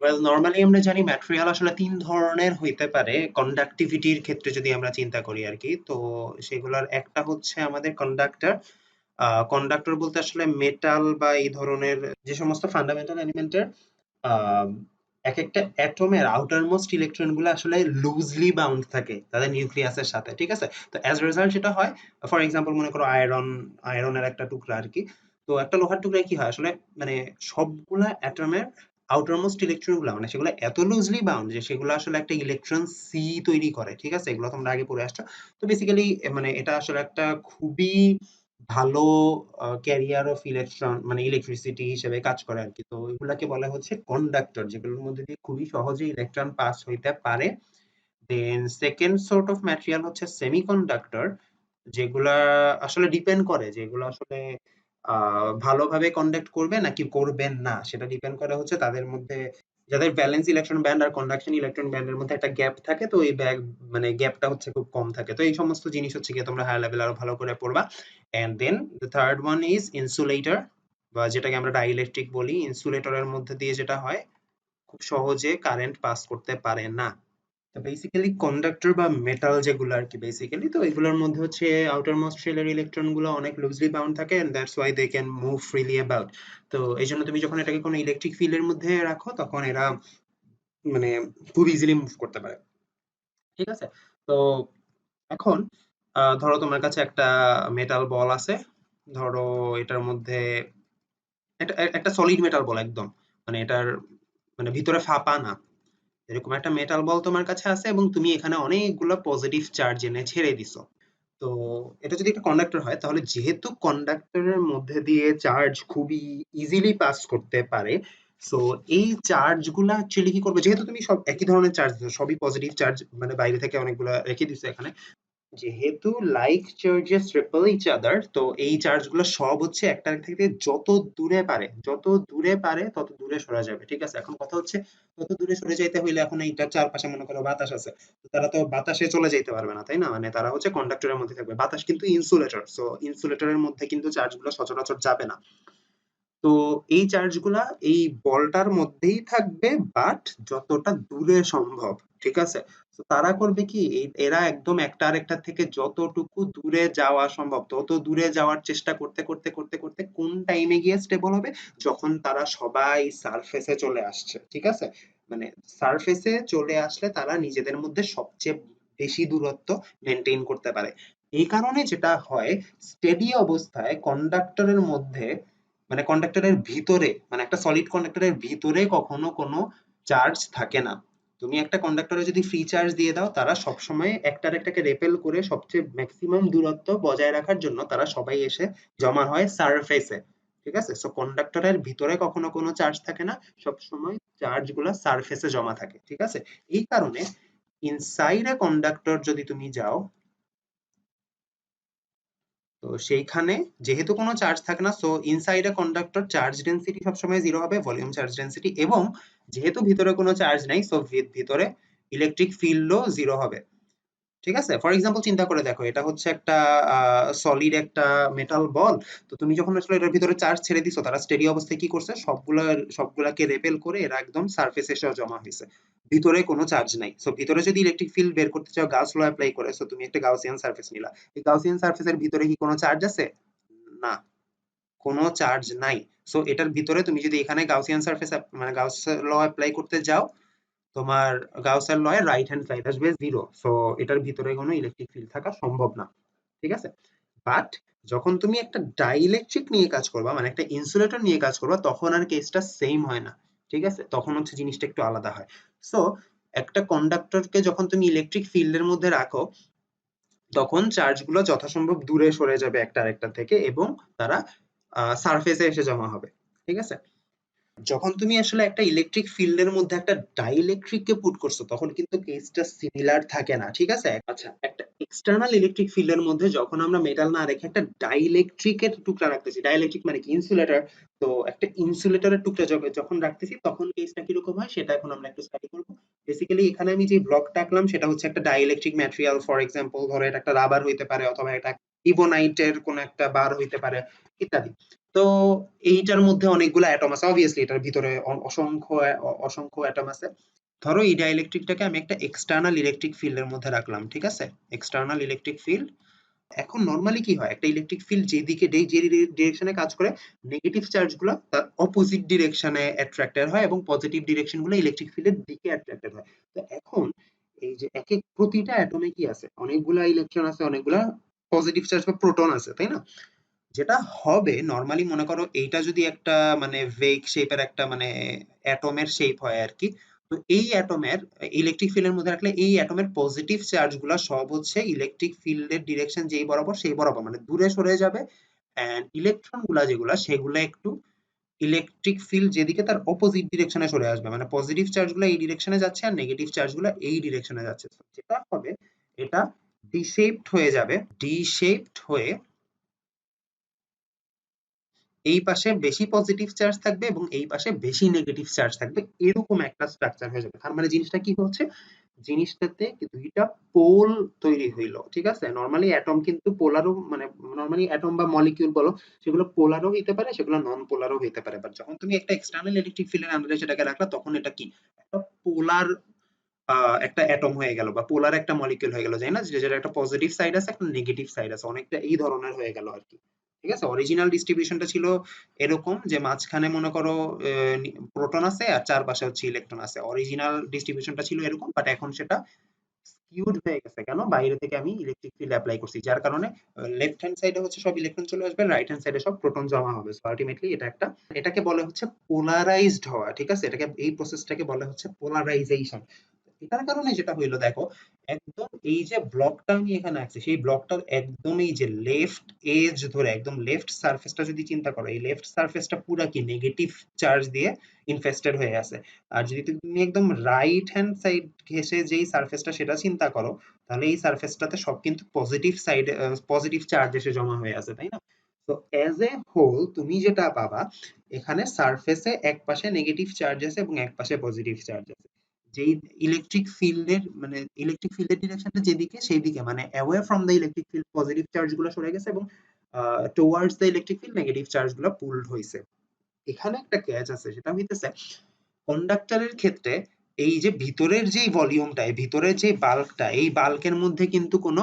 Well normally আমরা জানি material আসলে ৩ ধরনের হইতে পারে কন্ডাক্টিভিটির ক্ষেত্রে যদি আমরা চিন্তা করি আরকি। তো সেগুলার একটা হচ্ছে আমাদের কন্ডাক্টর। কন্ডাক্টর বলতে আসলে মেটাল বা এই ধরনের যে সমস্ত ফান্ডামেন্টাল এলিমেন্টের আ একেকটা এটমের আউটার মোস্ট ইলেকট্রন গুলা আসলে লুজলি বাউন্ড থাকে তাদের নিউক্লিয়াসের সাথে। ঠিক আছে? তো অ্যাজ এ রেজাল্ট যেটা হয়, ফর এক্সাম্পল মনে করো আয়রনের একটা টুকরা আরকি। তো একটা লোহার টুকরায় কি হয় আসলে মানে সবগুলা এটমের আউটার মোস্ট ইলেকট্রন গুলা মানে সেগুলা এত লুজলি বাউন্ড যে সেগুলো আসলে একটা ইলেকট্রন সি তৈরি করে। ঠিক আছে? এগুলো তোমরা আগে পড়ে আসছো। তো বেসিক্যালি মানে এটা আসলে একটা খুবই ভালো ক্যারিয়ার অফ ইলেকট্রন মানে ইলেকট্রিসিটি হিসেবে কাজ করে আরকি। তো এগুলাকে বলা হচ্ছে কন্ডাক্টর, যেগুলোর মধ্যে দিয়ে খুবই সহজে ইলেকট্রন পাস হইতে পারে। Then second sort of material হচ্ছে সেমিকন্ডাক্টর, যেগুলা আসলে ডিপেন্ড করে যে এগুলো আসলে ভালোভাবে কন্ডাক্ট করবে নাকি করবেন না, সেটা ডিপেন্ড করে হচ্ছে তাদের মধ্যে যাদের ভ্যালেন্স ইলেকট্রন ব্যান্ড আর কন্ডাকশন ইলেকট্রন ব্যান্ডের মধ্যে একটা গ্যাপ থাকে, তো এই মানে গ্যাপটা হচ্ছে খুব কম থাকে। তো এই সমস্ত জিনিস হচ্ছে গিয়ে তোমরা হায়ার লেভেল আরো ভালো করে পড়বা। And then the third one is insulator, বা যেটাকে আমরা ডাইইলেকট্রিক বলি। ইনসুলেটরের মধ্যে দিয়ে যেটা হয়, খুব সহজে কারেন্ট পাস করতে পারে না। তো বেসিক্যালি কন্ডাক্টর বা মেটাল যেগুলো আর কি বেসিক্যালি, তো এগুলোর মধ্যে হচ্ছে আউটার মোস্ট শেলের ইলেকট্রন গুলো অনেক লুজলি বাউন্ড থাকে, and that's why they can move freely about. তো এই জন্য তুমি যখন এটাকে কোনো ইলেকট্রিক ফিল্ডের মধ্যে রাখো তখন এরা মানে খুব ইজিলি মুভ করতে পারে। ঠিক আছে? তো এখন ধরো তোমার কাছে একটা মেটাল বল আছে। ধরো এটার মধ্যে একটা সলিড মেটাল বল একদম, মানে এটার মানে ভিতরে ফাঁপা না, এরকম একটা মেটাল বল তোমার কাছে আছে এবং তুমি এখানে অনেকগুলো পজিটিভ চার্জ এনে ছেড়ে দিছো। তো এটা যদি একটা কন্ডাক্টর হয় তাহলে যেহেতু কন্ডাক্টরের মধ্যে দিয়ে চার্জ খুবই ইজিলি পাস করতে পারে, সো এই চার্জ গুলা অ্যাকচুয়ালি কি করবে, যেহেতু তুমি সব একই ধরনের চার্জ দিছো, সবই পজিটিভ চার্জ মানে বাইরে থেকে অনেকগুলা রেখে দিছো এখানে, যেহেতু like charges repel each other, তো এই চার্জ গুলো সব হচ্ছে একটা থেকে যত দূরে পারে তত দূরে সরা যাবে। ঠিক আছে? এখন কথা হচ্ছে তত দূরে সরে যাইতে হইলে এখন এইটার চারপাশে মনে করো বাতাস আছে, তো তারা তো বাতাসে চলে যাইতে পারবে না, তাই না? মানে তারা হচ্ছে কন্ডাক্টরের মধ্যে থাকবে, বাতাস কিন্তু ইনসুলেটর, সো ইনসুলেটরের মধ্যে কিন্তু চার্জ গুলো সচরাচর যাবে না। তো এই চার্জগুলা এই বলটার মধ্যেই থাকবে, বাট যতটা দূরে সম্ভব। ঠিক আছে? তো তারা করবে কি, এরা একদম একটা আরেকটা থেকে যতটুকু দূরে যাওয়া সম্ভব তত দূরে যাওয়ার চেষ্টা করতে করতে করতে করতে কোন টাইমে গিয়ে স্টেবল হবে, যখন তারা সবাই সারফেসে চলে আসছে। ঠিক আছে? মানে সারফেসে চলে আসলে তারা নিজেদের মধ্যে সবচেয়ে বেশি দূরত্ব মেনটেন করতে পারে। এই কারণে যেটা হয়, স্টেডি অবস্থায় কন্ডাক্টরের মধ্যে মানে কন্ডাক্টরের ভিতরে মানে একটা সলিড কন্ডাক্টরের ভিতরে কখনো কোনো চার্জ থাকে না। তুমি একটা কন্ডাক্টরে যদি ফ্রি চার্জ দিয়ে দাও, তারা সবসময় একটা আরেকটাকে রেপেল করে সবচেয়ে ম্যাক্সিমাম দূরত্ব বজায় রাখার জন্য তারা সবাই এসে জমা হয় সারফেসে। ঠিক আছে? সো কন্ডাক্টরের ভিতরে কখনো কোনো চার্জ থাকে না, সবসময় চার্জ গুলা সারফেসে জমা থাকে। ঠিক আছে? এই কারণে ইনসাইড এ কন্ডাক্টর যদি তুমি যাও, তো সেইখানে যেহেতু কোনো চার্জ থাকে না, so inside a conductor charge density সবসময় জিরো হবে, ভলিউম চার্জ ডেনসিটি, এবং যেহেতু ভিতরে কোনো চার্জ নাই, সো ভিতরে ইলেকট্রিক ফিল্ডও জিরো হবে। ঠিক আছে? ফর এক্সাম্পল চিন্তা করে দেখো, এটা হচ্ছে একটা সলিড একটা মেটাল বল। তো তুমি যখন আসলে এটার ভিতরে চার্জ ছেড়ে দিছো, তারা স্টেডি অবস্থায় কি করছে, সবগুলাকে রেপেল করে এরা একদম সারফেসে এসে জমা হয়েছে, ভিতরে কোনো চার্জ নাই। সো ভিতরে যদি ইলেকট্রিক ফিল্ড বের করতে চাও, গাউস ল অ্যাপ্লাই করে, সো তুমি একটা গাউসিয়ান সারফেস নিলা। এই গাউসিয়ান সারফেসের ভিতরে কি কোনো চার্জ আছে? না, কোনো চার্জ নাই। সো এটার ভিতরে তুমি যদি এখানে গাউসিয়ান সারফেস মানে গাউস ল অ্যাপ্লাই করতে যাও, তোমার গাউসের ল এর রাইট হ্যান্ড সাইড আসবে 0। সো এটার ভিতরে কোনো ইলেকট্রিক ফিল্ড থাকা সম্ভব না। ঠিক আছে? বাট যখন তুমি একটা ডাইইলেকট্রিক নিয়ে কাজ করবা, মানে একটা ইনসুলেটর নিয়ে কাজ করবা, তখন আর কেসটা সেম হয় না। ঠিক আছে? তখন হচ্ছে জিনিসটা একটু আলাদা হয়। সো একটা কন্ডাক্টরকে যখন তুমি ইলেকট্রিক ফিল্ডের মধ্যে রাখো, তখন চার্জগুলো যথাসম্ভব দূরে সরে যাবে একটা আরেকটা থেকে, এবং তারা সারফেসে এসে জমা হবে। ঠিক আছে? যখন তুমি আসলে একটা ইলেকট্রিক ফিল্ডের মধ্যে একটা ডাইইলেকট্রিক কে পুট করছো, তখন কিন্তু কেসটা সিমিলার থাকে না। ঠিক আছে? আচ্ছা, একটা এক্সটার্নাল ইলেকট্রিক ফিল্ডের মধ্যে যখন আমরা মেটাল না রেখে একটা ডাইইলেকট্রিকের টুকরা রাখতেছি, ডাইইলেকট্রিক মানে কি, ইনসুলেটর। তো একটা ইনসুলেটরের টুকরা যখন রাখতেছি, তখন কেসটা কিরকম হয় সেটা এখন আমরা একটু স্টাডি করবো। বেসিক্যালি এখানে আমি যে ব্লকটা আঁকলাম সেটা হচ্ছে একটা ডাইইলেকট্রিক ম্যাটেরিয়াল। ফর এক্সাম্পল ধরো এটা একটা রাবার হইতে পারে, অথবা এটা ইবোনাইটের কোন একটা বার হইতে পারে, ইত্যাদি। তো এইটার মধ্যে অনেকগুলো অ্যাটম আছে, অবভিয়াসলি এটার ভিতরে অসংখ্য অ্যাটম আছে। ধরো এই ডাইইলেকট্রিকটাকে আমি একটা এক্সটার্নাল ইলেকট্রিক ফিল্ডের মধ্যে রাখলাম, ঠিক আছে? External electric field. এখন নরমালি কি হয়, একটা ইলেকট্রিক ফিল্ড যেদিকে যে ডিরেকশনে কাজ করে, নেগেটিভ চার্জ গুলো তার অপোজিট ডিরেকশনে অ্যাট্রাক্টেড হয় এবং পজিটিভ ডিরেকশন গুলো ইলেকট্রিক ফিল্ডের দিকে অ্যাট্রাক্টেড হয়। তো এখন এই যে এক এক প্রতিটা অ্যাটমে কি আছে, অনেকগুলা ইলেকট্রন আছে, অনেকগুলা পজিটিভ চার্জ বা প্রোটন আছে, তাই না? যেটা হবে নরমালি, মনে করো এইটা যদি একটা মানে ভেগ শেপের একটা মানে অ্যাটমের শেপ হয় আর কি। তো এই অ্যাটমের ইলেকট্রিক ফিল্ডের মধ্যে রাখলে এই অ্যাটমের পজিটিভ চার্জ গুলা সব হচ্ছে ইলেকট্রিক ফিল্ডের ডিরেকশন যেই বরাবর সেই বরাবর মানে দূরে সরে যাবে, এন্ড ইলেকট্রন গুলা যেগুলা সেগুলা একটু ইলেকট্রিক ফিল্ড যেদিকে তার অপোজিট ডিরেকশনে সরে আসবে, মানে পজিটিভ চার্জ গুলো এই ডিরেকশনে যাচ্ছে আর নেগেটিভ চার্জ গুলো এই ডিরেকশনে যাচ্ছে। তো যেটা হবে, এটা ডি শেপড হয়ে যাবে, ডি শেপড হয়ে এই পাশে বেশি পজিটিভ চার্জ থাকবে এবং এই পাশে বেশি নেগেটিভ চার্জ থাকবে, এরকম একটা স্ট্রাকচার হয়ে যাবে। তার মানে জিনিসটা কি হচ্ছে, জিনিসটাতে দুইটা পোল তৈরি হইলো, ঠিক আছে? নরমালি অ্যাটম কিন্তু পোলারও মানে নরমালি অ্যাটম বা মলিকিউল বলো, সেগুলো পোলারও হইতে পারে, সেগুলো নন পোলারও হইতে পারে। বাট যখন তুমি একটা এক্সটার্নাল ইলেকট্রিক ফিল্ডের আন্ডারে সেটাকে রাখলা, তখন এটা কি একটা পোলার একটা অ্যাটম হয়ে গেল বা পোলার একটা মলিকিউল হয়ে গেল, তাই না? যেটা একটা পজিটিভ সাইড আছে, একটা নেগেটিভ সাইড আছে, অনেকটা এই ধরনের হয়ে গেল আর কি। ঠিক আছে, অরিজিনাল ডিস্ট্রিবিউশনটা ছিল এরকম যে মাঝখানে মনে করো প্রোটন আছে আর চারপাশে হচ্ছে ইলেকট্রন আছে, অরিজিনাল ডিস্ট্রিবিউশনটা ছিল এরকম। বাট এখন সেটা স্কিউড হয়ে গেছে, কেন? বাইরে থেকে আমি ইলেকট্রিক ফিল্ড অ্যাপ্লাই করছি, যার কারণে লেফট হ্যান্ড সাইডে হচ্ছে সব ইলেকট্রন চলে আসবে, রাইট হ্যান্ড সাইডে সব প্রোটন জমা হবে। সো আলটিমেটলি এটা একটা, এটাকে বলে হচ্ছে পোলারাইজড হওয়া, ঠিক আছে? এটাকে, এই প্রসেসটাকে বলে হচ্ছে পোলারাইজেশন। এটার কারণে যেটা হইলো দেখো, একদম এই যে ব্লকটা আমি এখানে আঁকছি, সেই ব্লকটার একদম এই যে লেফট এজ ধরে একদম লেফট সারফেসটা যদি চিন্তা করো, এই লেফট সারফেসটা পুরা কি নেগেটিভ চার্জ দিয়ে ইনফেস্টেড হয়ে আছে। আর যদি তুমি একদম রাইট হ্যান্ড সাইড ঘেঁষে যেই সারফেসটা সেটা চিন্তা করো, তাহলে এই সারফেসটাতে সব কিন্তু পজিটিভ সাইড, পজিটিভ চার্জ এসে জমা হয়ে আছে, তাই না? তো অ্যাজ এ হোল তুমি যেটা পাবা, এখানে সারফেসে এক পাশে নেগেটিভ চার্জ আছে এবং এক পাশে পজিটিভ চার্জ আছে। যেই ইলেকট্রিক ফিল্ডের মানে ইলেকট্রিক ফিল্ডের ডিরেকশনটা যেদিকে সেই দিকে মানে away from the electric field positive charge গুলো সরে গেছে এবং towards the electric field negative charge গুলো পুলড হয়েছে। এখানে একটা ক্যাচ আছে, সেটা হইতেছে কন্ডাক্টরের ক্ষেত্রে এই যে ভিতরের যে ভলিউমটা, ভিতরের যে বাল্কটা, এই বাল্কের মধ্যে কিন্তু কোনো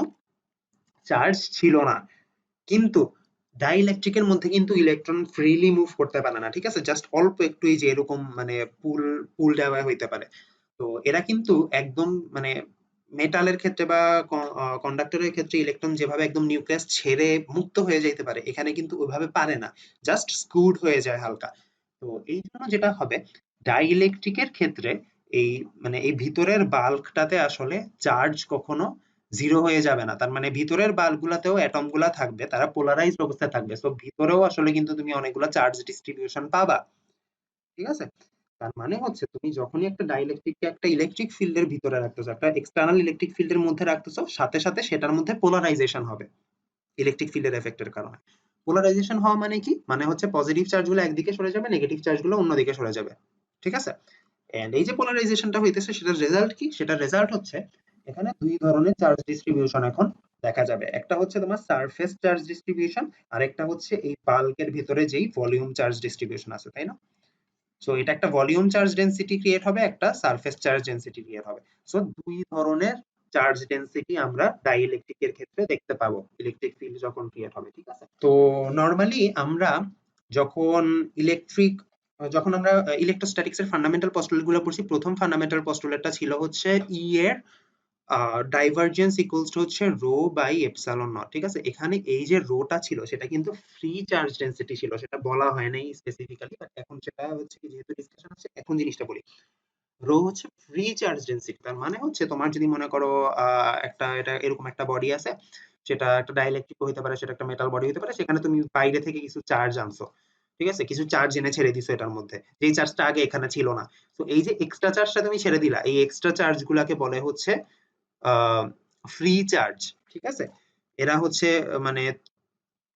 চার্জ ছিল না। কিন্তু ডাইইলেকট্রিকের মধ্যে কিন্তু ইলেকট্রন ফ্রিলি মুভ করতে পারে না, ঠিক আছে? জাস্ট অল্প একটু এই যে এরকম মানে পুল দেওয়া হইতে পারে। তো এরা কিন্তু একদম মানে মেটালের ক্ষেত্রে বা কন্ডাক্টরের ক্ষেত্রে ইলেকট্রন যেভাবে একদম নিউক্লিয়াস ছেড়ে মুক্ত হয়ে যাইতে পারে, এখানে কিন্তু ওইভাবে পারে না, জাস্ট স্কুড হয়ে যায় হালকা। তো এই জন্য যেটা হবে, ডাইইলেকট্রিকের ক্ষেত্রে এই মানে এই ভিতরের বাল্কটাতে আসলে চার্জ কখনো জিরো হয়ে যাবে না। তার মানে ভিতরের বাল্কগুলাতেও অ্যাটম গুলা থাকবে, তারা পোলারাইজড অবস্থায় থাকবে। সো ভিতরেও আসলে কিন্তু তুমি অনেকগুলা চার্জ ডিস্ট্রিবিউশন পাবা, ঠিক আছে? তার মানে হচ্ছে তুমি যখনই একটা ডাইইলেকট্রিককে একটা ইলেকট্রিক ফিল্ডের ভিতরে রাখতেছো, একটা এক্সটার্নাল ইলেকট্রিক ফিল্ডের মধ্যে রাখতেছো, সাথে সাথে সেটার মধ্যে পোলারাইজেশন হবে ইলেকট্রিক ফিল্ডের এফেক্টের কারণে। পোলারাইজেশন হওয়া মানে কি? মানে হচ্ছে পজিটিভ চার্জগুলো একদিকে সরে যাবে, নেগেটিভ চার্জগুলো অন্যদিকে সরে যাবে, ঠিক আছে? এন্ড এই যে পোলারাইজেশনটা হইতেছে, সেটার রেজাল্ট কি? সেটার রেজাল্ট হচ্ছে এখানে দুই ধরনের চার্জ ডিস্ট্রিবিউশন এখন দেখা যাবে। একটা হচ্ছে তোমার সারফেস চার্জ ডিস্ট্রিবিউশন, আর একটা হচ্ছে এই বাল্কের ভিতরে যেই ভলিউম চার্জ ডিস্ট্রিবিউশন আছে, তাই না? সো এটা একটা ভলিউম চার্জ ডেনসিটি ক্রিয়েট হবে, একটা সারফেস চার্জ ডেনসিটি ক্রিয়েট হবে। সো দুই ধরনের চার্জ ডেনসিটি আমরা ডাইইলেকট্রিকের ক্ষেত্রে দেখতে পাবো ইলেকট্রিক ফিল্ড যখন ক্রিয়েট হবে, ঠিক আছে? তো নরমালি আমরা যখন ইলেকট্রিক যখন আমরা ইলেকট্রোস্ট্যাটিক্স এর ফান্ডামেন্টাল পস্টুলেট গুলো পড়ছি, প্রথম ফান্ডামেন্টাল পস্টুলেটটা ছিল হচ্ছে ই এর ডাইভারজেন্স ইকুয়ালস টু হচ্ছে রো বাই এপসাইলন নট, ঠিক আছে? এখানে এই যে রোটা ছিল সেটা কিন্তু ফ্রি চার্জ ডেনসিটি ছিল, সেটা বলা হয় নাই স্পেসিফিক্যালি, বাট এখন সেটা হচ্ছে কি, যেহেতু ডিসকাশন আছে এখন জিনিসটা বলি। রো হচ্ছে ফ্রি চার্জ ডেনসিটি, তার মানে হচ্ছে তোমার যদি মনে করো একটা এটা এরকম একটা বডি আছে, সেটা একটা ডাইইলেকট্রিক হইতে পারে, সেটা একটা মেটাল বডি হইতে পারে, সেখানে তুমি বাইরে থেকে কিছু চার্জ আনছো, ঠিক আছে? কিছু চার্জ এনে ছেড়ে দিছো এটার মধ্যে, যেই চার্জটা আগে এখানে ছিল না। তো এই যে এক্সট্রা চার্জটা তুমি ছেড়ে দিলা, এই এক্সট্রা চার্জ গুলাকে বলে হচ্ছে ফ্রি চার্জ, ঠিক আছে? এরা হচ্ছে মানে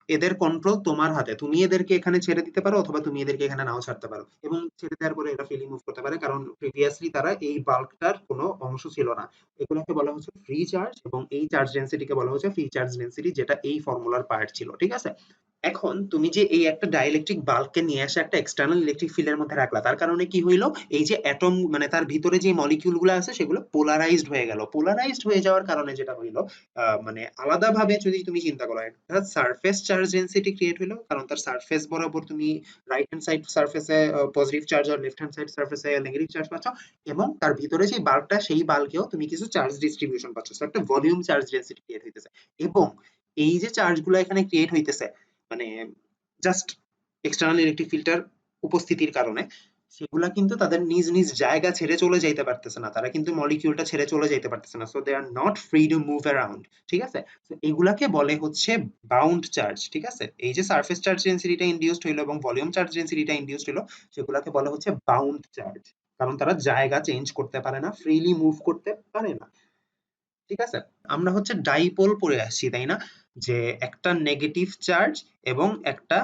এদের কন্ট্রোল তোমার হাতে, তুমি এদেরকে এখানে ছেড়ে দিতে পারো অথবা তুমি এদেরকে এখানে নাও ছাড়তে পারো, এবং ছেড়ে দেওয়ার পরে এরা ফ্রিলি মুভ করতে পারে, কারণ প্রিভিয়াসলি তারা এই বাল্কটার কোনো অংশ ছিল না। এগুলোকে বলা হচ্ছে ফ্রি চার্জ এবং এই চার্জ ডেনসিটিকে বলা হচ্ছে ফ্রি চার্জ ডেনসিটি, যেটা এই ফর্মুলার পার্ট ছিল, ঠিক আছে? এখন তুমি যে এই একটা ডাইইলেকট্রিক বাল্বকে নিয়ে এসে একটা এক্সটার্নাল ইলেকট্রিক ফিল্ডের মধ্যে রাখলা, তার কারণে কি হইলো, এই যে অ্যাটম মানে তার ভিতরে যে মলিকিউল গুলো আছে সেগুলো পোলারাইজড হয়ে গেল। পোলারাইজড হয়ে যাওয়ার কারণে যেটা হইলো, মানে আলাদাভাবে যদি তুমি চিন্তা করো, একটা সারফেস চার্জ ডেনসিটি ক্রিয়েট হইলো, কারণ তার সারফেস বরাবর তুমি রাইট হ্যান্ড সাইড সারফেসে পজিটিভ চার্জ আর লেফট হ্যান্ড সাইড সারফেসে নেগেটিভ চার্জ পাচ্ছ, এবং তার ভিতরে যে বাল্বটা সেই বাল্বকেও তুমি কিছু চার্জ ডিস্ট্রিবিউশন পাচ্ছ, তো একটা ভলিউম চার্জ ডেনসিটি ক্রিয়েট হইতেছে। এবং এই যে চার্জ গুলো এখানে ক্রিয়েট হইতেছে, মানে জাস্ট এক্সটার্নাল ইলেকট্রিক ফিল্টার উপস্থিতির কারণে, সেগুলা কিন্তু তাদের নিজ নিজ জায়গা ছেড়ে চলে যাইতে পারতেছে না, তারা কিন্তু মলিকিউলটা ছেড়ে চলে যাইতে পারতেছে না, so they are not free to move around. ঠিক আছে, তো এগুলাকে বলে হচ্ছে বাউন্ড চার্জ। ঠিক আছে, এই যে সারফেস চার্জ ডেনসিটিটা ইনডিউসড হইলো এবং ভলিউম চার্জ ডেনসিটিটা ইনডিউসড হইলো, সেগুলাকে বলা হচ্ছে বাউন্ড চার্জ, কারণ তারা জায়গা চেঞ্জ করতে পারে না, ফ্রিলি মুভ করতে পারে না। ঠিক আছে, আমরা হচ্ছে ডাইপোল পড়ে আসছি তাই না, যে একটা নেগেটিভ চার্জ এবং একটা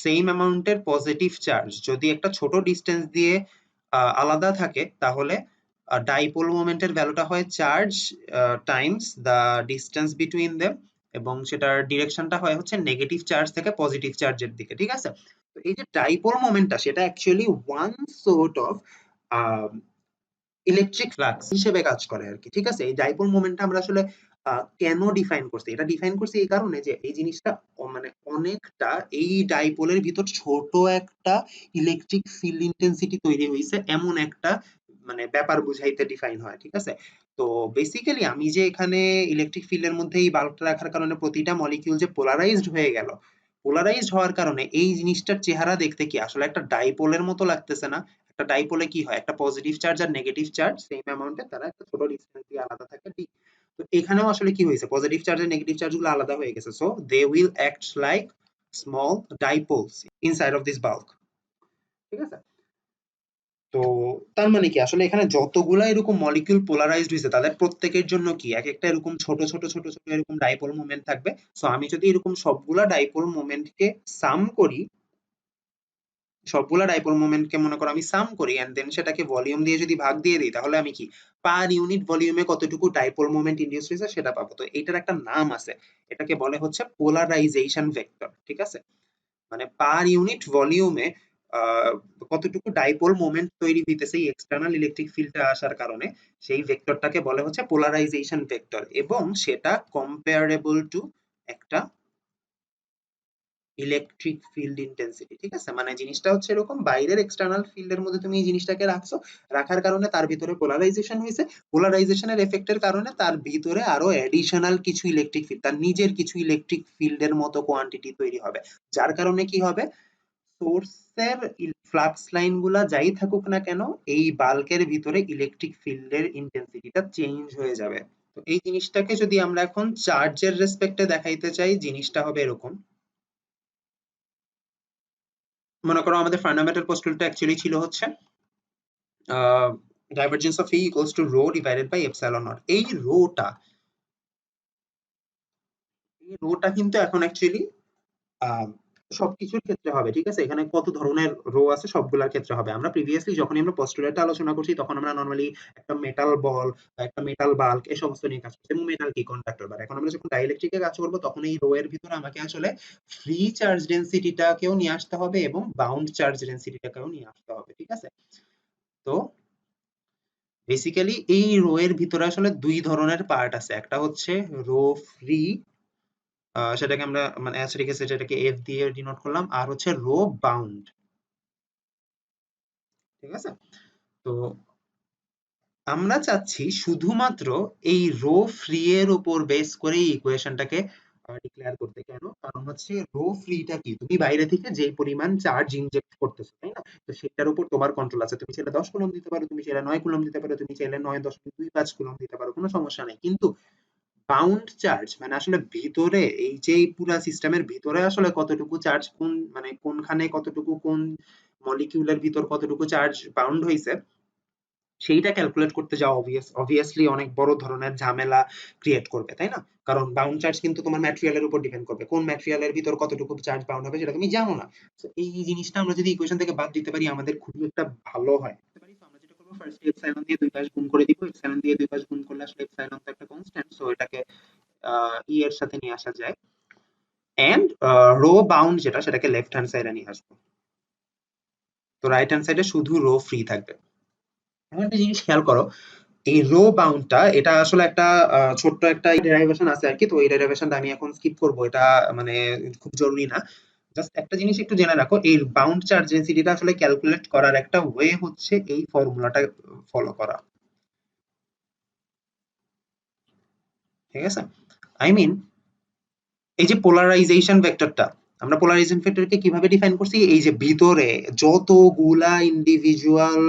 সেম অ্যামাউন্টের পজিটিভ চার্জ যদি একটা ছোট ডিস্টেন্স দিয়ে আলাদা থাকে, তাহলে ডাইপোল মোমেন্টের ভ্যালুটা হয় charge Times the distance between them, এবং সেটার ডিরেকশনটা হয় হচ্ছে নেগেটিভ চার্জ থেকে পজিটিভ চার্জের দিকে। ঠিক আছে, তো এই যে ডাইপোল মোমেন্টটা সেটা actually one sort of electric flux হিসেবে কাজ করে আরকি। ঠিক আছে? এই ডাইপোল মোমেন্টটা আমরা আসলে কেন ডিফাইন করছি? এটা ডিফাইন করছি এই কারণে যে এই জিনিসটা মানে অনেকটা এই ডাইপোলের ভিতর ছোট একটা ইলেকট্রিক ফিল্ড ইনটেনসিটি তৈরি হইছে, এমন একটা মানে ব্যাপার বুঝাইতে ডিফাইন হয়। ঠিক আছে? তো বেসিক্যালি আমি যে এখানে ইলেকট্রিক ফিল্ডের মধ্যে এই বাল্বটা রাখার কারণে প্রতিটা মলিকিউল যে পোলারাইজড হয়ে গেল, পোলারাইজড হওয়ার কারণে এই জিনিসটার চেহারা দেখতে কি আসলে একটা ডাইপোলের মতো লাগতেছে না? একটা ডাইপোলে কি হয়, একটা পজিটিভ চার্জ আর নেগেটিভ চার্জ সেম অ্যামাউন্টে তারা একটা ছোট ডিসটেন্স দিয়ে আলাদা থাকে, ঠিক? তো এখানেও আসলে কি হয়েছে, পজিটিভ চার্জ আর নেগেটিভ চার্জ গুলো আলাদা হয়ে গেছে, so they will act like small dipoles inside of this bulk. ঠিক আছে, তো তার মানে কি আসলে এখানে যতগুলা এরকম মলিকিউল পোলারাইজড হয়েছে তাদের প্রত্যেকের জন্য কি এক একটা এরকম ছোট ছোট ছোট ছোট এরকম ডাইপোল মোমেন্ট থাকবে। সো আমি যদি এরকম সবগুলা ডাইপোল মোমেন্টকে সাম করি, সবগুলা ডাইপোল মোমেন্টকে মনে করো আমি সাম করি এন্ড দেন সেটাকে ভলিউম দিয়ে যদি ভাগ দিয়ে দিই, তাহলে আমি কি পার ইউনিট ভলিউমে কতটুকু ডাইপোল মোমেন্ট ইনডিউস হয়েছে সেটা পাবো। তো এটার একটা নাম আছে, এটাকে বলে হচ্ছে পোলারাইজেশন ভেক্টর। ঠিক আছে, মানে পার ইউনিট ভলিউমে কতটুকু ডাইপোল মোমেন্ট তৈরি হইতেছে এই এক্সটার্নাল ইলেকট্রিক ফিল্ডটা আসার কারণে, সেই ভেক্টরটাকে বলে হচ্ছে পোলারাইজেশন ভেক্টর, এবং সেটা কম্পারেবল টু একটা ইলেকট্রিক ফিল্ড ইন্টেন্সিটি। ঠিক আছে, মানে জিনিসটা হচ্ছে এরকম, বাইরের এক্সটার্নাল ফিল্ডের মধ্যে তুমি এই জিনিসটাকে রাখছো, রাখার কারণে তার ভিতরে পোলারাইজেশন হয়েছে, পোলারাইজেশনের এফেক্টের কারণে তার ভিতরে আরো অ্যাডিশনাল কিছু ইলেকট্রিক ফিল্ড, তার নিজের কিছু ইলেকট্রিক ফিল্ডের মতো কোয়ান্টিটি তৈরি হবে, যার কারণে কি হবে, সোর্সের ফ্লাক্স লাইন গুলা যাই থাকুক না কেন, এই বাল্কের ভিতরে ইলেকট্রিক ফিল্ডের ইন্টেন্সিটিটা চেঞ্জ হয়ে যাবে। তো এই জিনিসটাকে যদি আমরা এখন চার্জের রেসপেক্টে দেখাইতে চাই, জিনিসটা হবে এরকম। মনে করো আমাদের ফান্ডামেন্টাল পোস্টুলেটটা অ্যাকচুয়ালি ছিল হচ্ছে divergence of E equals to rho divided by epsilon naught. এই রোটা কিন্তু এখন অ্যাকচুয়ালি সবকিছুর ক্ষেত্রে হবে। ঠিক আছে, এখানে কত ধরনের রো আছে সবগুলোর ক্ষেত্রে হবে। আমরা প্রিভিয়াসলি যখনই আমরা পস্টুলেটটা আলোচনা করছি তখন আমরা নরমালি একটা মেটাল বল বা একটা মেটাল বাল্ক এই সমস্ত নিয়ে কাজ করছি, এবং মেটাল কি কন্ডাক্টর। বার এখন আমরা যখন ডাইইলেকট্রিকে কাজ করব তখন এই রো এর ভিতরে আমাকে আসলে ফ্রি চার্জ ডেনসিটিটাকেও নিয়ে আসতে হবে এবং বাউন্ড চার্জ ডেনসিটিটাকেও নিয়ে আসতে হবে। ঠিক আছে, তো বেসিক্যালি এই রো এর ভিতরে আসলে দুই ধরনের পার্ট আছে, একটা হচ্ছে রো ফ্রি, সেটাকে আমরা মানে অ্যাস্টেরিক আছে যেটাকে এফ দিয়ে ডিনোট করলাম, আর হচ্ছে রো বাউন্ড। ঠিক আছে, তো আমরা চাচ্ছি শুধুমাত্র এই রো ফ্রি এর উপর বেস করে এই ইকুয়েশনটাকে ডিক্লেয়ার করতে। কেন? কারণ হচ্ছে রো ফ্রিটা কি, তুমি বাইরে থেকে যে পরিমাণ চার্জ ইনজেক্ট করতেছো তাই না, তো সেটার উপর তোমার কন্ট্রোল আছে, তুমি চাইলে 10 কুলম্ব দিতে পারো, তুমি চাইলে 9 কুলম্ব দিতে পারো, তুমি চাইলে 9.25 কুলম্ব দিতে পারো, কোনো সমস্যা নাই। কিন্তু বাউন্ড চার্জ মানে আসলে ভিতরে এই যে পুরা সিস্টেমের ভিতরে আসলে কতটুকু চার্জ কোন মানে কোনখানে কতটুকু কোন মলিকিউলের ভিতর কতটুকু চার্জ বাউন্ড হয়েছে, সেইটা ক্যালকুলেট করতে যাওয়া অবভিয়াসলি অনেক বড় ধরনের ঝামেলা ক্রিয়েট করবে তাই না, কারণ বাউন্ড চার্জ কিন্তু তোমার ম্যাটেরিয়ালের উপর ডিপেন্ড করবে, কোন ম্যাটেরিয়ালের ভিতর কতটুকু চার্জ বাউন্ড হবে সেটা তুমি জানো না। তো এই জিনিসটা আমরা যদি ইকুয়েশন থেকে বাদ দিতে পারি আমাদের খুবই একটা ভালো হয়। তো আমরা যেটা করবো, ফার্স্ট এপসাইলন দিয়ে দুই পাশ গুণ করে দিব, এপসাইলন দিয়ে দুই পাশ গুণ করলে আসলে এপসাইলন তো একটা কনস্ট্যান্ট, সো এটাকে ই এর সাথে নিয়ে আসা যায়, এন্ড রো বাউন্ড যেটা সেটাকে লেফট হ্যান্ড সাইডে নিয়ে আসবো। তো রাইট হ্যান্ড সাইডে শুধু রো ফ্রি থাকবে। এখন একটা জিনিস খেয়াল করো, এই রো বাউন্ডটা এটা আসলে একটা ছোট্ট একটা ডেরিভেশন আছে আর কি, তো এই ডেরিভেশনটা আমি এখন স্কিপ করব, এটা মানে খুব জরুরি না। জাস্ট একটা জিনিস একটু জেনে রাখো, এই বাউন্ড চার্জ ডেনসিটিটা আসলে ক্যালকুলেট করার একটা ওয়ে হচ্ছে এই ফর্মুলাটা ফলো করা। ঠিক আছে, আই মিন এই যে পোলারাইজেশন ভেক্টরটা, আমরা পোলারাইজেশন ভেক্টরকে কিভাবে ডিফাইন করছি, এই যে ভিতরে যতগুলা ইন্ডিভিজুয়াল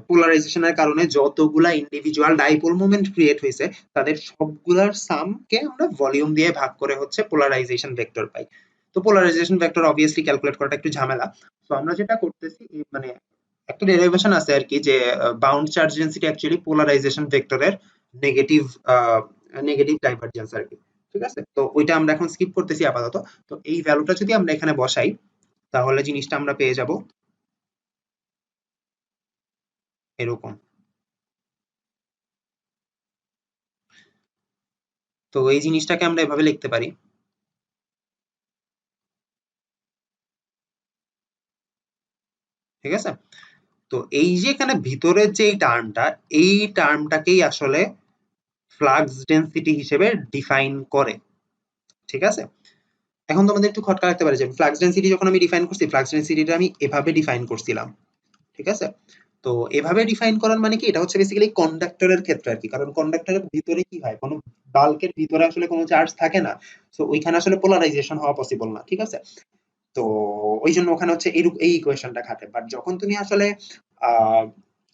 পোলারাইজেশনের কারণে যতগুলা ইন্ডিভিজুয়াল ডাইপোল মোমেন্ট ক্রিয়েট হয়েছে তাদের সবগুলার সামকে আমরা ভলিউম দিয়ে ভাগ করে হচ্ছে পোলারাইজেশন ভেক্টর পাই। তো পোলারাইজেশন ভেক্টর অবভিয়াসলি ক্যালকুলেট করাটা একটু ঝামেলা। তো আমরা যেটা করতেছি মানে একটা ডেরিভেশন আছে আর কি, যে bound charge density actually polarisation ভেক্টরের নেগেটিভ নেগেটিভ ডাইভারজেন্স আর কি। ঠিক আছে, তো ওইটা আমরা এখন স্কিপ করতেছি আপাতত। তো এই ভ্যালুটা যদি আমরা এখানে বসাই তাহলে জিনিসটা আমরা পেয়ে যাব এরকম। তো এই জিনিসটাকে আমরা এভাবে লিখতে পারি। ঠিক আছে, তো এই যে এখানে ভিতরের যে এই টার্মটা, এই টার্মটাকেই আসলে ফ্লাক্স ডেনসিটি হিসেবে ডিফাইন করে। ঠিক আছে, এখন তোমাদের একটু খটকা লাগতে পারে যে ফ্লাক্স ডেনসিটি যখন আমি ডিফাইন করছি, ফ্লাক্স ডেনসিটিটা আমি এভাবে ডিফাইন করছিলাম। ঠিক আছে, তো এভাবে ডিফাইন করার মানে কি, এটা হচ্ছে বেসিক্যালি কন্ডাক্টরের ক্ষেত্রে আর কি, কারণ কন্ডাক্টরের ভিতরে কি হয়, কোনো বাল্কের ভিতরে আসলে কোনো চার্জ থাকে না, তো ওইখানে আসলে পোলারাইজেশন হওয়া পসিবল না। ঠিক আছে, তো ওই জন্য ওখানে হচ্ছে এই ইকুয়েশনটা খাটে। বাট যখন তুমি আসলে আহ,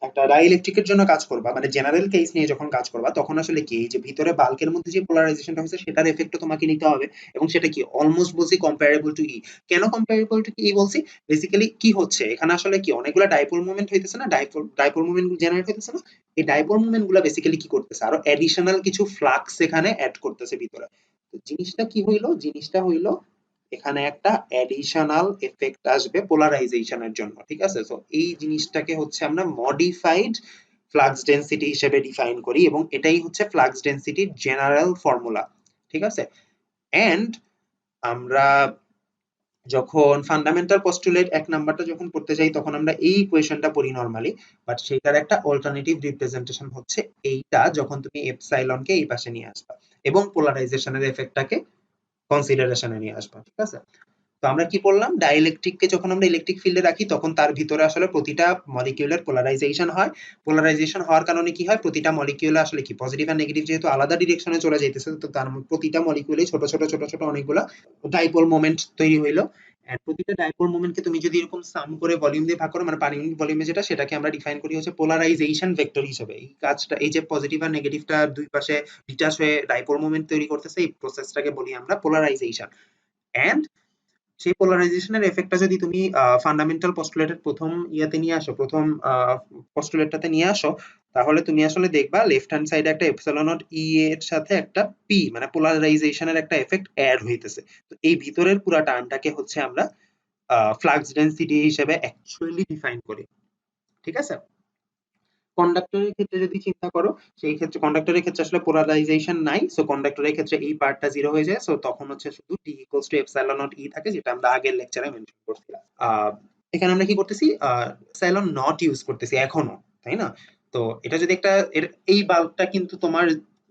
একটা ডাইইলেকট্রিকের জন্য কাজ করবা, মানে জেনারেল কেস নিয়ে যখন কাজ করবা, তখন আসলে কি যে ভিতরে বাল্কের মধ্যে যে পোলারাইজেশনটা হচ্ছে সেটার এফেক্টও তোমাকে নিতে হবে। এবং সেটা কি অলমোস্ট বলছি কম্পারেবল টু ই। কেন কম্পারেবল টু ই বলছি, বেসিক্যালি কি হচ্ছে এখানে আসলে কি অনেকগুলো ডাইপোল মুভমেন্ট হইতেছে না, ডাইপোল ডাইপোল মুভমেন্ট জেনারেট হইতেছে না, এই ডাইপোল মুভমেন্ট গুলো বেসিক্যালি কি করতেছে, আরো এডিশনাল কিছু ফ্লাক্স এখানে অ্যাড করতেছে ভিতরে। তো জিনিসটা কি হইলো, জিনিসটা হইলো এখানে একটা অ্যাডিশনাল এফেক্ট আসবে পোলারাইজেশনের জন্য। ঠিক আছে, তো এই জিনিসটাকে হচ্ছে আমরা মডিফাইড ফ্লাক্স ডেনসিটি হিসেবে ডিফাইন করি এবং এটাই হচ্ছে ফ্লাক্স ডেনসিটির জেনারেল ফর্মুলা। ঠিক আছে, এন্ড আমরা যখন ফান্ডামেন্টাল পস্টুলেট এক নাম্বারটা যখন পড়তে যাই তখন আমরা এই ইকুয়েশনটা পড়ি নরমালি, বাট সেটার একটা অল্টারনেটিভ রিপ্রেজেন্টেশন হচ্ছে এইটা, যখন তুমি এপসাইলনকে এই পাশে নিয়ে আসবা এবং পোলারাইজেশনের এফেক্টটাকে কনসিডারেশনে নিয়ে আসবা। ঠিক আছে, তো আমরা কি করলাম, ডাইইলেকট্রিককে যখন আমরা ইলেকট্রিক ফিল্ডে রাখি তখন তার ভিতরে আসলে প্রতিটা মলিকিউলের পোলারাইজেশন হয়। পোলারাইজেশন হওয়ার কারণে কি হয়, প্রতিটা মলিকিউলে আসলে কি পজিটিভ আর নেগেটিভ যেহেতু আলাদা ডিরেকশনে চলে যাইতেছে, তো তার প্রতিটা মলিকিউলে ছোট ছোট ছোট ছোট অনেকগুলা ডাইপোল মোমেন্ট তৈরি হইলো। এন্ড প্রতিটা ডাইপোল মোমেন্টকে তুমি যদি এরকম সাম করে ভলিউম দিয়ে ভাগ করো, মানে পার ইউনিট ভলিউমে যেটা, সেটাকে আমরা ডিফাইন করি হচ্ছে পোলারাইজেশন ভেক্টর হিসেবে। এই কাজটা, এই যে পজিটিভ আর নেগেটিভটা দুই পাশে ডিটাচ হয়ে ডাইপোল মোমেন্ট তৈরি করতেছে, এই প্রসেসটাকে বলি আমরা পোলারাইজেশন। এন্ড সেই পোলারাইজেশনের এফেক্টটা যদি তুমি ফান্ডামেন্টাল পস্টুলেটের প্রথম ইয়াতে নিয়ে আসো, প্রথম পস্টুলেটটাতে নিয়ে আসো, তাহলে তুমি আসলে দেখবা লেফট হ্যান্ড সাইডে একটা এপসিলন নট ই এর সাথে একটা পি মানে পোলারাইজেশনের একটা এফেক্ট অ্যাড হইতেছে। তো এই ভিতরের পুরা টার্মটাকে হচ্ছে আমরা ফ্লাক্স ডেনসিটি হিসেবে অ্যাকচুয়ালি ডিফাইন করি। ঠিক আছে, কন্ডাক্টরের ক্ষেত্রে যদি চিন্তা করো, সেই ক্ষেত্রে কন্ডাক্টরের ক্ষেত্রে আসলে পোলারাইজেশন নাই, সো কন্ডাক্টরের ক্ষেত্রে এই পার্টটা জিরো হয়ে যায়, সো তখন হচ্ছে শুধু টি ইকুয়ালস টু এপসাইলন নট ই থাকে, যেটা আমরা আগের লেকচারে মেনশন করছিলাম। এখানে আমরা কি করতেছি, এপসাইলন নট ইউজ করতেছি এখনো, তাই না? তো এটা যদি একটা এই বাল্বটা কিন্তু তোমার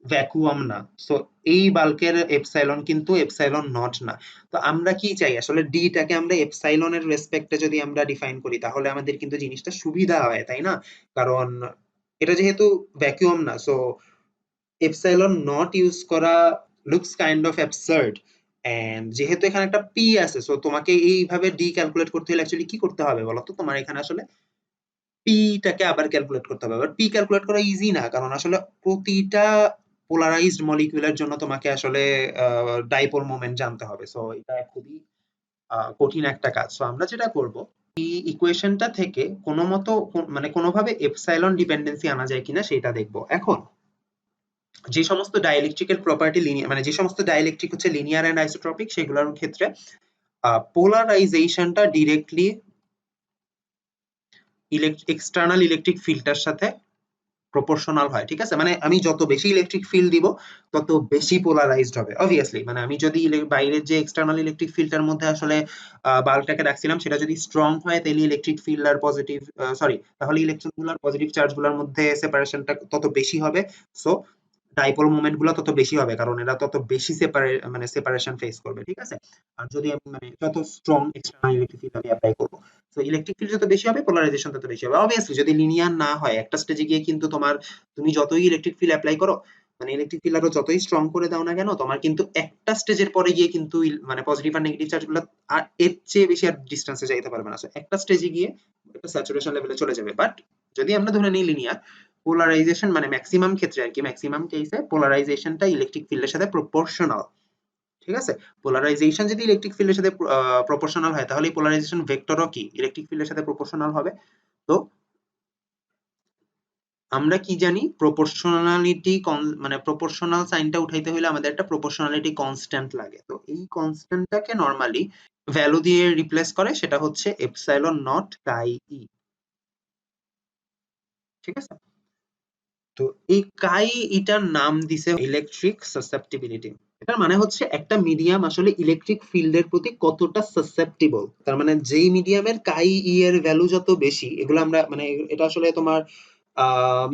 ভ্যাকুয়াম না, সো এই বাল্কের এপসাইলন কিন্তু এপসাইলন নট না। তো আমরা কি চাই আসলে, ডিটাকে আমরা এপসাইলনের রেসপেক্টে যদি আমরা ডিফাইন করি তাহলে আমাদের কিন্তু জিনিসটা সুবিধা হয়, তাই না? কারণ এটা যেহেতু ভ্যাকুয়াম না, সো এপসাইলন নট ইউজ করা looks kind of absurd. And যেহেতু এখানে একটা পি আছে, সো তোমাকে এইভাবে ডি ক্যালকুলেট করতে হলে অ্যাকচুয়ালি কি করতে হবে বলো তো, তোমার এখানে আসলে পি টাকে আবার ক্যালকুলেট করতে হবে। বাট পি ক্যালকুলেট করা ইজি না, কারণ আসলে প্রতিটা পোলারাইজড মলিকিউলের জন্য তোমাকে আসলে ডাইপোল মোমেন্ট জানতে হবে, সো এটা খুবই কঠিন একটা কাজ। সো আমরা যেটা করব, এই ইকুয়েশনটা থেকে কোনো মতো মানে কোনোভাবে এপসাইলন ডিপেন্ডেন্সি আনা যায় কিনা সেটা দেখব। এখন যে সমস্ত ডাইইলেকট্রিকের প্রপার্টি লিনিয়ার, মানে যে সমস্ত ডাইইলেকট্রিক হচ্ছে লিনিয়ার এন্ড আইসোট্রপিক, সেগুলোর ক্ষেত্রে পোলারাইজেশনটা ডিরেক্টলি এক্সটার্নাল ইলেকট্রিক ফিল্ডটার সাথে প্রপোর্শনাল হয়, ঠিক আছে? মানে আমি যত বেশি ইলেকট্রিক ফিল্ড দিব তত বেশি পোলারাইজড হবে অবভিয়াসলি। মানে আমি যদি বাইরের যে এক্সটার্নাল ইলেকট্রিক ফিল্ডটার মধ্যে আসলে বাল্বটাকে রাখছিলাম সেটা যদি স্ট্রং হয় তাহলে ইলেকট্রিক ফিল্ড আর পজিটিভ সরি তাহলে ইলেকট্রন গুলো আর পজিটিভ চার্জ গুলোর মধ্যে সেপারেশনটা তত বেশি হবে। সো ডাইপোল মোমেন্ট গুলো তত বেশি হবে কারণ এরা তত বেশি মানে সেপারেশন ফেস করবে, ঠিক আছে? আর যদি আমি মানে যত স্ট্রং এক্সটার্নাল ইলেকট্রিক ফিল্ড আমি অ্যাপ্লাই করবো, তো ইলেকট্রিক ফিল্ড যত বেশি হবে পোলারাইজেশন তত বেশি হবে অবভিয়াসলি। যদি লিনিয়ার না হয় একটা স্টেজে গিয়ে কিন্তু তোমার তুমি যতই ইলেকট্রিক ফিল্ড অ্যাপ্লাই করো মানে ইলেকট্রিক ফিল্ড আরো যতই স্ট্রং করে দাও না কেন তোমার কিন্তু একটা স্টেজের পরে গিয়ে কিন্তু মানে পজিটিভ আর নেগেটিভ চার্জ গুলো আর এর চেয়ে বেশি আর ডিস্টেন্সে যাইতে পারবে না। So, একটা স্টেজে গিয়ে একটা স্যাচুরেশন লেভেলে চলে যাবে। বাট যদি আমরা ধরে নিই লিনিয়ার পোলারাইজেশন মানে ম্যাক্সিমাম ক্ষেত্রে আর কি ম্যাক্সিমাম কেসে পোলারাইজেশনটা ইলেকট্রিক ফিল্ডের সাথে প্রপোর্শনাল, ঠিক আছে? পোলারাইজেশন যদি ইলেকট্রিক ফিল্ডের সাথে প্রপোর্শনাল হয় তাহলে এই পোলারাইজেশন ভেক্টরও কি ইলেকট্রিক ফিল্ডের সাথে প্রপোর্শনাল হবে। তো আমরা কি জানি প্রপোর্শনালিটি মানে প্রপোর্শনাল সাইনটা উঠাইতে হলে আমাদের একটা প্রপোর্শনালিটি কনস্ট্যান্ট লাগে। তো এই কনস্ট্যান্টটাকে নরমালি ভ্যালু দিয়ে রিপ্লেস করে সেটা হচ্ছে এপসাইলন নট কাই ই, ঠিক আছে? তো এই কাই এটার নাম দিছে ইলেকট্রিক সাসেপ্টিবিলিটি। এটার মানে হচ্ছে একটা মিডিয়াম আসলে ইলেকট্রিক ফিল্ডের প্রতি কতটা সাসেপ্টিবল। তার মানে যেই মিডিয়ামের কাই ই এর ভ্যালু যত বেশি এগুলো আমরা মানে এটা আসলে তোমার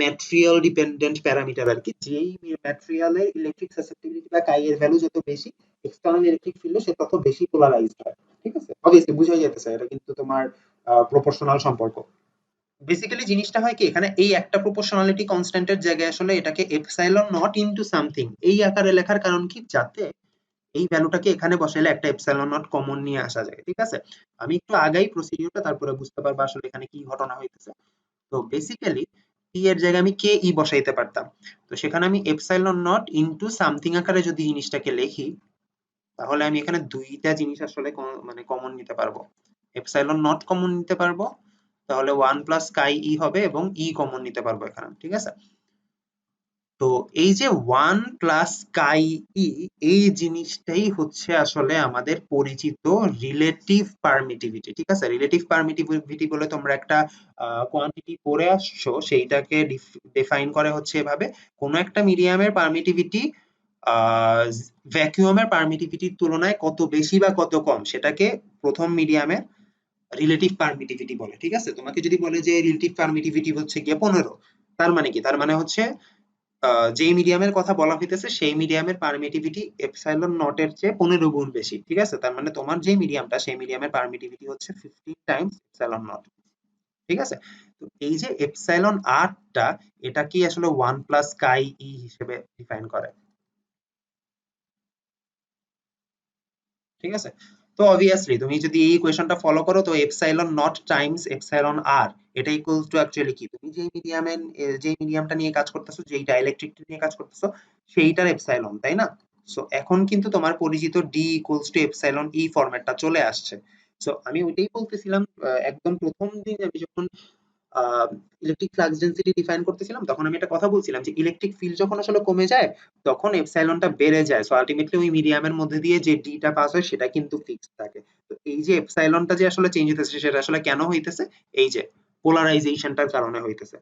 ম্যাটেরিয়াল ডিপেন্ডেন্ট প্যারামিটার আর কি। যেই ম্যাটেরিয়ালের ইলেকট্রিক সাসেপ্টিবিলিটি বা কাই এর ভ্যালু যত বেশি এক্সটার্নাল ইলেকট্রিক ফিল্ডে সে তত বেশি পোলারাইজড হয়, ঠিক আছে? অবভিয়াসলি বুঝাই যেতেছে এটা কিন্তু তোমার প্রপোর্শনাল সম্পর্ক। বেসিক্যালি জিনিসটা হয় কি এখানে এই একটা প্রপোর্শনালিটি কনস্ট্যান্টের জায়গায় আসলে এটাকে এপসাইলন নট ইনটু সামথিং এই আকারে লেখার কারণ কি যাতে এই ভ্যালুটাকে এখানে বসাইলে একটা এপসাইলন নট কমন নিয়ে আসা যায়, ঠিক আছে? আমি একটু আগাই প্রসিডিউরটা তারপরে বুঝতে পারবো আসলে এখানে কি ঘটনা হইতেছে। তো বেসিক্যালি টি এর জায়গায় আমি কে ই বসাইতে পারতাম। তো সেখানে আমি এপসাইলন নট ইনটু সামথিং আকারে যদি জিনিসটাকে লিখি তাহলে আমি এখানে দুইটা জিনিস আসলে মানে কমন নিতে পারবো। এপসাইলন নট কমন নিতে পারবো তাহলে 1 প্লাস কাই ই হবে এবং ই কমন নিতে পারবো এখানে, ঠিক আছে? তো এই যে 1 প্লাস কাই ই এই জিনিসটাই হচ্ছে আসলে আমাদের পরিচিত রিলেটিভ পারমিটিভিটি, ঠিক আছে? রিলেটিভ পারমিটিভিটি বলে তোমরা একটা কোয়ান্টিটি পড়ে আসছো সেইটাকে ডিফাইন করে হচ্ছে এভাবে কোনো একটা মিডিয়ামের পারমিটিভিটি ভ্যাকুয়ামের পারমিটিভিটির তুলনায় কত বেশি বা কত কম সেটাকে প্রথম মিডিয়ামের রিলেটিভ পারমিটিভিটি বলে, ঠিক আছে? তোমাকে যদি বলে যে রিলেটিভ পারমিটিভিটি হচ্ছে গিয়ে 15, তার মানে কি? তার মানে হচ্ছে যেই মিডিয়ামের কথা বলা হইতেছে সেই মিডিয়ামের পারমিটিভিটি এপসাইলন নট এর চেয়ে 15 গুণ বেশি, ঠিক আছে? তার মানে তোমার যে মিডিয়ামটা সেই মিডিয়ামের পারমিটিভিটি হচ্ছে 15 টাইমস এপসাইলন নট, ঠিক আছে? তো এই যে এপসাইলন আর টা এটা কি আসলে 1 প্লাস কাই ই হিসেবে ডিফাইন করে, ঠিক আছে? তো অবভিয়াসলি তুমি যদি এই ইকুয়েশনটা ফলো করো তো এপসাইলন নট টাইমস এপসাইলন আর এটা ইকুয়ালস টু অ্যাকচুয়ালি কি তুমি যেই মিডিয়ামটা নিয়ে কাজ করতেছো যেই ডাইইলেকট্রিকটা নিয়ে কাজ করতেছো সেইটার এপসাইলন, তাই না? সো এখন কিন্তু তোমার পরিচিত ডি ইকুয়ালস টু এপসাইলন ই ফরম্যাটটা চলে আসছে। সো আমি ওইটাই বলতেছিলাম একদম প্রথম দিন আমি যখন ইলেকট্রিক ফ্লাক্স ডেনসিটি ডিফাইন করতেছিলাম তখন আমি একটা কথা বলছিলাম যে ইলেকট্রিক ফিল্ড যখন আসলে কমে যায় তখন এপসাইলনটা বেড়ে যায়। সো আলটিমেটলি ওই মিডিয়ামের মধ্যে দিয়ে যে ডিটা পাস হয় সেটা কিন্তু ফিক্সড থাকে। তো এই যে এপসাইলনটা যে আসলে চেঞ্জ হইতেছে সেটা আসলে কেন হইতেছে? এই যে পোলারাইজেশনটার কারণে হইতেছে।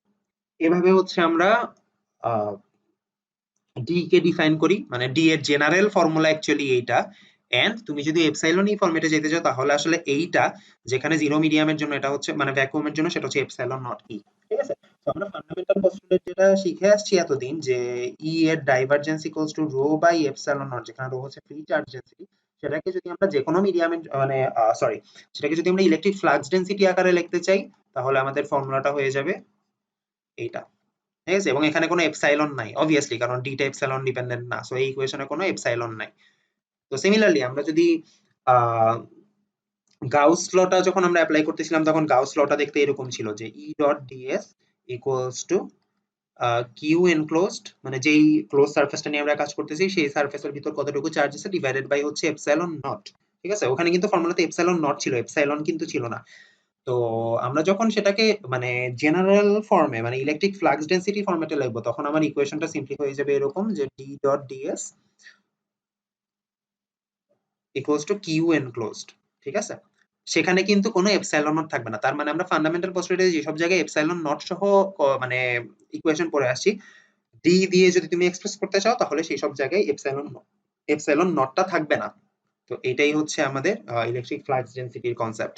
এভাবে হচ্ছে আমরা ডি কে ডিফাইন করি মানে ডি এর জেনারেল ফর্মুলা অ্যাকচুয়ালি এইটা। এন্ড তুমি যদি এপসাইলন ই ফরম্যাটে যেতে চাও তাহলে আসলে এইটা যেখানে জিরো মিডিয়ামের জন্য এটা হচ্ছে মানে ভ্যাকুয়ামের জন্য সেটা হচ্ছে এপসাইলন নট ই, ঠিক আছে? তো আমরা ফান্ডামেন্টাল পস্টুলেট যেটা শিখে আসছি এতদিন যে ই এর divergence equals to rho by epsilon naught যেখানে রো হচ্ছে ফ্রি চার্জ ডেনসিটি সেটাকে যদি আমরা যে কোনো মিডিয়ামের মানে সরি সেটাকে যদি আমরা ইলেকট্রিক ফ্লাক্স ডেনসিটি আকারে লিখতে চাই তাহলে আমাদের ফর্মুলাটা হয়ে যাবে এইটা, ঠিক আছে? এবং এখানে কোনো এপসাইলন নাই অবভিয়াসলি কারণ ডি টা এপসাইলন ডিপেন্ডেন্ট না। সো এই ইকুয়েশনে কোনো এপসাইলন নাই। তো সিমিলারলি আমরা যদি আহ গাউস লটা যখন আমরা অ্যাপ্লাই করতেছিলাম তখন গাউস লটা দেখতে এরকম ছিল যে E dot ds equals to Q enclosed মানে যেই ক্লোজ সারফেসটা নিয়ে আমরা কাজ করতেছি সেই সারফেসের ভিতর কতটুকু চার্জ আছে ডিভাইডেড বাই হচ্ছে এপসাইলন নট, ঠিক আছে? ওখানে কিন্তু ফর্মুলাতে এপসাইলন নট ছিল এপসাইলন কিন্তু ছিল না। তো আমরা যখন সেটাকে মানে জেনারেল ফর্মে মানে ইলেকট্রিক ফ্লাক্স ডেনসিটি ফরম্যাটে লিখবো তখন আমার ইকুয়েশনটা সিম্পলি হয়ে যাবে এরকম যে D dot ds equals to Q enclosed, ঠিক আছে? সেখানে কিন্তু কোনো এপসাইলন নট থাকবে না। তার মানে আমরা ফান্ডামেন্টাল পস্টুলেটে যেসব জায়গায় এপসাইলন নট সহ মানে ইকুয়েশন পড়ে আসছি, ডি দিয়ে যদি তুমি এক্সপ্রেস করতে চাও তাহলে সেই সব জায়গায় এপসাইলন নটটা থাকবে না। তো এটাই হচ্ছে আমাদের ইলেকট্রিক ফ্লাক্স ডেনসিটির কনসেপ্ট।